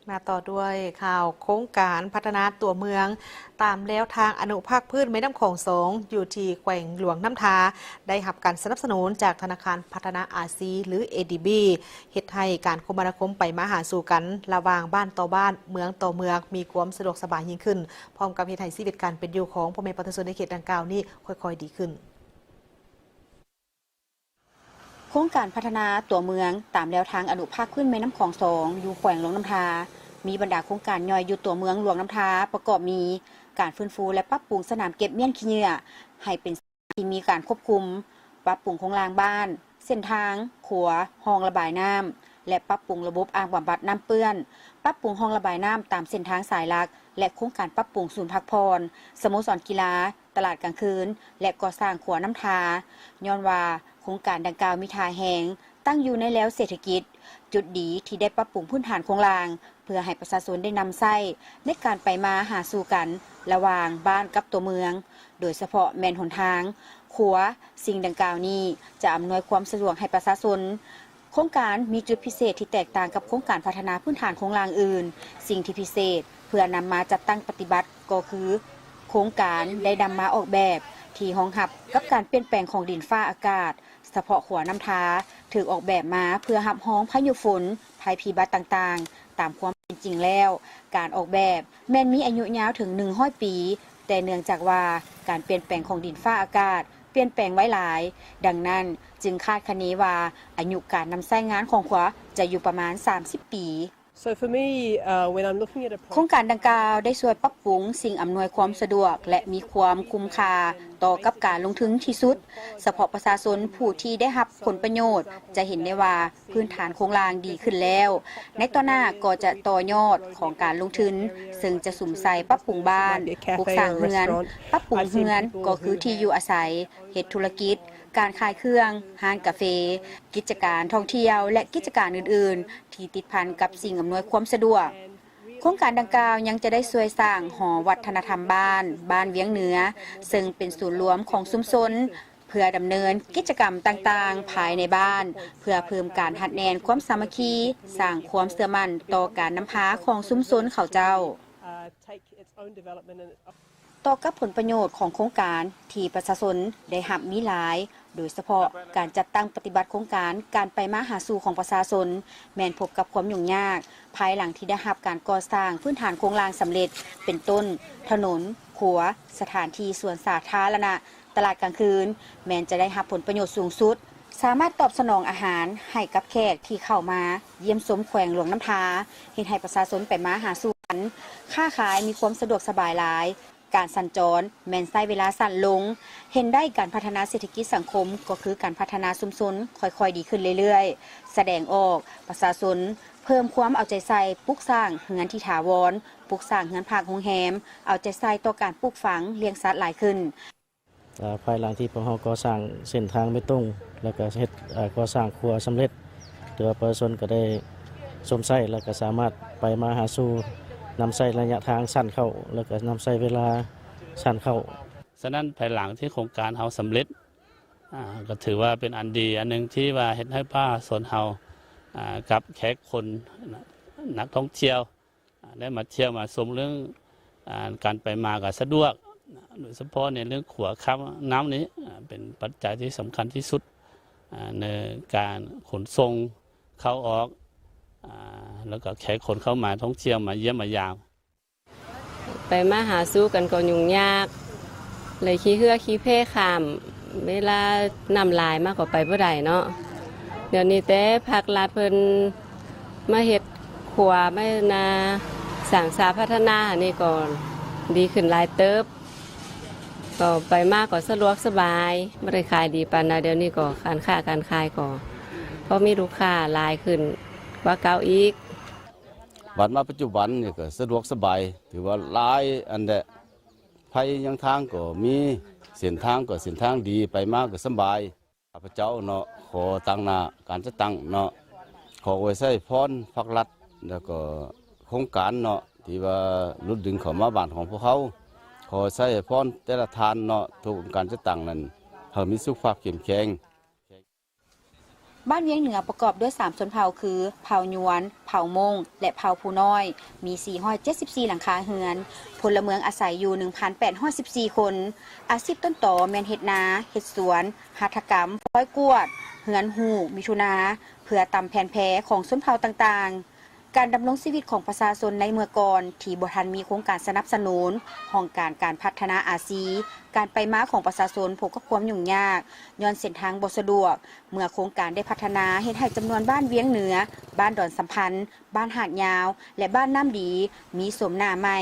มาต่อด้วยข่าวโครงการพัฒนาตัวเมืองตามแนวทางอนุภาคพืชแม่น้ำโขงสงอยู่ที่แขวงหลวงน้ำทาได้รับการสนับสนุนจากธนาคารพัฒนาอาซีหรือ ADB เฮ็ดให้การคมนาคมไปมาหาสู่กันระหว่างบ้านต่อบ้านเมืองต่อเมืองมีความสะดวกสบายยิ่งขึ้นพร้อมกับเฮ็ดให้ชีวิตการเป็นอยู่ของพ่อแม่ประชาชนในเขตดังกล่าวนี้ค่อยๆดีขึ้นโครงการพัฒนาตัวเมืองตามแนวทางอนุภาคพื้นแม่น้ำโขงสงอยู่แขวงหลวงน้ำทามีบรรดาโครงการย่อยอยู่ตัวเมืองหลวงน้ำทาประกอบมีการฟื้นฟูและปรับปรุงสนามเก็บเมี่ยนขี้เหงื่อให้เป็นที่มีการควบคุมปรับปรุงโครงรางบ้านเส้นทางขัวห้องระบายน้ำและปรับปรุงระบบอ่างบำบัดน้ำเปื้อนปรับปรุงห้องระบายน้ำตามเส้นทางสายหลักและโครงการปรับปรุงศูนย์พักผ่อนสโมสรกีฬาตลาดกลางคืนและก่อสร้างขัวน้ำทาย้อนว่าโครงการดังกล่าวมีท่าแหงตั้งอยู่ในแล้วเศรษฐกิจจุดดีที่ได้ปรับปรุงพื้นฐานโครงรางเพื่อให้ประชาชนได้นำไส้ในการไปมาหาสู่กันระหว่างบ้านกับตัวเมืองโดยเฉพาะแมนหนทางขัวสิ่งดังกล่าวนี้จะอำนวยความสะดวกให้ประชาชนโครงการมีจุดพิเศษที่แตกต่างกับโครงการพัฒนาพื้นฐานโครงรางอื่นสิ่งที่พิเศษเพื่อนำมาจัดตั้งปฏิบัติก็คือโครงการได้นำมาออกแบบที่รองรับกับการเปลี่ยนแปลงของดินฟ้าอากาศเฉพาะขัวน้ำทาถูกออกแบบมาเพื่อรับห้องพายุฝนภัยพิบัติต่างๆตามความเป็นจริงแล้วการออกแบบแม้นมีอายุยาวถึง100 ปีแต่เนื่องจากว่าการเปลี่ยนแปลงของดินฟ้าอากาศเปลี่ยนแปลงไว้หลายดังนั้นจึงคาดคะเนว่าอายุการนำใช้งานของขัวจะอยู่ประมาณ30 ปี So for me, when I'm looking at a โครงการดังกล่าวได้ช่วยปรับปรุงสิ่งอำนวยความสะดวกและมีความคุ้มค่าต่อกับการลงทุนที่สุดเฉพาะประชาชนผู้ที่ได้รับผลประโยชน์จะเห็นได้ว่าพื้นฐานโครงรางดีขึ้นแล้วในต่อหน้าก็จะต่อยอดของการลงทุนซึ่งจะสุ่มใส่ปรับปรุงบ้านปลูกสร้างเรือนปรับปรุงเรือนก็คือที่อยู่อาศัยเฮ็ดธุรกิจการขายเครื่องห้างกาแฟกิจการท่องเที่ยวและกิจการอื่นๆที่ติดพันกับสิ่งอำนวยความสะดวกโครงการดังกล่าวยังจะได้ช่วยสร้างหอวัฒนธรรมบ้านเวียงเหนือซึ่งเป็นศูนย์รวมของชุมชนเพื่อดำเนินกิจกรรมต่างๆภายในบ้านเพื่อเพิ่มการหัดแนนความสามัคคีสร้างความเชื่อมั่นต่อการนำพาของชุมชนเขาเจ้าต่อกับผลประโยชน์ของโครงการที่ประชาชนได้รับมีหลายโดยเฉพาะการจัดตั้งปฏิบัติโครงการการไปมาหาสู่ของประชาชนแม้นพบกับความยุ่งยากภายหลังที่ได้รับการก่อสร้างพื้นฐานโครงรางสำเร็จเป็นต้นถนนขัวสถานที่สวนสาธารณะตลาดกลางคืนแม้นจะได้รับผลประโยชน์สูงสุดสามารถตอบสนองอาหารให้กับแขกที่เข้ามาเยี่ยมชมแขวงหลวงน้ำทาเฮ็ดให้ประชาชนไปมาหาสู่กันค้าขายมีความสะดวกสบายหลายการสัญจรแม้นใช้เวลาสั้นลงเห็นได้การพัฒนาเศรษฐกิจสังคมก็คือการพัฒนาชุมชนค่อยๆดีขึ้นเรื่อยๆแสดงออกประชาชนเพิ่มความเอาใจใส่ปลูกสร้างเรือนที่ถาวรปลูกสร้างเรือนพักโรงแรมเอาใจใส่ต่อการปลูกฝังเลี้ยงสัตว์หลายขึ้นภายหลังที่พวกเราก่อสร้างเส้นทางไม่ตรงแล้วก็เฮ็ดก่อสร้างครัวสำเร็จตัวประชาชนก็ได้สมใช้แล้วก็สามารถไปมาหาสู่นำใช้ระยะทางสั้นเข้าแล้วก็นำใช้เวลาสั้นเข้าฉะนั้นภายหลังที่โครงการเฮาสำเร็จก็ถือว่าเป็นอันดีอันนึงที่ว่าเฮ็ดให้ป้าสนเฮากับแขกคนนักท่องเที่ยวได้มาเที่ยวมาชมเรื่องการไปมาก็สะดวกโดยเฉพาะในเรื่องขัวข้ามน้ำนี้เป็นปัจจัยที่สำคัญที่สุดในการขนส่งเข้าออกแล้วก็แขกคนเข้ามาท่องเที่ยวมาเยี่ยมมายามไปมาหาสู้กันก็ยุ่งยากเลยขี้เหื่อขี้เพ่ขามเวลานำลายมากกว่าไปบ่ได้เนาะเดี๋ยวนี้แต่ภาครัฐเพิ่นมาเฮ็ดขัวไม่นาสร้างสาพัฒนานี่ก่อนดีขึ้นหลายเติบก็ไปมากก็สะดวกสบายบ่ได้ขายดีปานใดเดี๋ยวนี้ก็การค้าการขายก็เพราะมีลูกค้าหลายขึ้นกว่าเก่าอีกบัดมาปัจจุบันนี่ก็สะดวกสบายถือว่าหลายอันเดะภัยยังทางก็มีเส้นทางก็เส้นทางดีไปมากก็สบายข้าพเจ้าเนาะขอตั้งหน้าการจะตั้งเนาะขอไว้ใช้พรภาครัฐแล้วก็โครงการเนาะที่ว่ารุดดึงเข้ามาบ้านของพวกเขาขอใช้พรแต่ละทานเนาะทุกการจะตั้งนั้นเพื่อมีสุขภาพเข้มแข็ง บ้านเวียงเหนือประกอบด้วย3ชนเผ่าคือเผ่ายวนเผ่ามงและเผ่าผู้น้อยมี474หลังคาเรือนพลเมืองอาศัยอยู่ 1,814 คนอาชีพต้นต่อแม่นเฮ็ดนาเฮ็ดสวนหัตถกรรมฟ้อยกวดเฮือนหูกมิถุนาเพื่อตำแผ่นแพ้ของชนเผ่าต่างๆการดำรงชีวิตของประชาชนในเมื่อก่อนที่บ่ทันมีโครงการสนับสนุนห้องการพัฒนาอาซีการไปมาของประชาชนพบกับความยุ่งยากย้อนเส้นทางบ่สะดวกเมื่อโครงการได้พัฒนาเฮ็ดให้จำนวนบ้านเวียงเหนือบ้านดอนสัมพันธ์บ้านหาดยาวและบ้านน้ำดีมีสมหน้าใหม่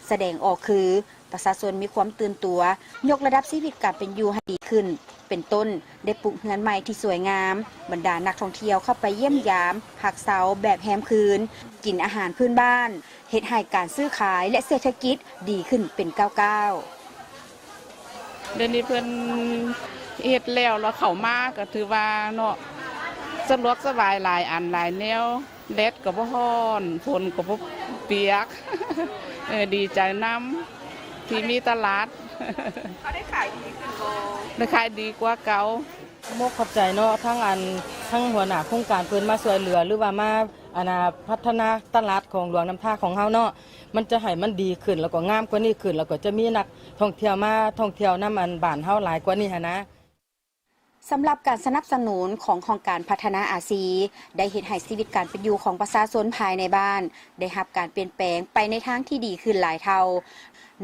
แสดงออกคือประชาชนมีความตื่นตัวยกระดับชีวิตการเป็นอยู่ให้ดีขึ้นเป็นต้นได้ปลูกเรือนใหม่ที่สวยงามบรรดานักท่องเที่ยวเข้าไปเยี่ยมยามหักเสาแบบแฮมคืนกินอาหารพื้นบ้านเฮ็ดให้การซื้อขายและเศรษฐกิจดีขึ้นเป็นก้าวๆเดี๋ยวนี้เพิ่นเฮ็ดแล้วเข้ามาก็ถือว่าเนาะสะดวกสบายหลายอันหลายแนวแดดก็บ่ร้อนฝนก็บ่เปียก ดีใจนำที่มีตลาดเขาได้ขายดีขึ้นบ่ได้ขายดีกว่าเก่า โมกขอบใจเนาะทั้งหัวหน้าโครงการเพิ่นมาช่วยเหลือหรือว่ามาพัฒนาตลาดของหลวงน้ำท่าของเฮาเนาะมันจะให้มันดีขึ้นแล้วก็งามกว่านี้ขึ้นแล้วก็จะมีนักท่องเที่ยวมาท่องเที่ยวนำบ้านเฮาหลายกว่านี้หันนะสำหรับการสนับสนุนของโครงการพัฒนาอาซีได้เฮ็ดให้ชีวิตการเป็นอยู่ของประชาชนภายในบ้านได้รับการเปลี่ยนแปลงไปในทางที่ดีขึ้นหลายเท่า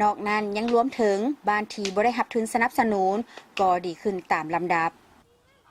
นอกนั้นยังรวมถึงบ้านที่บ่ได้รับทุนสนับสนุนก็ดีขึ้นตามลำดับ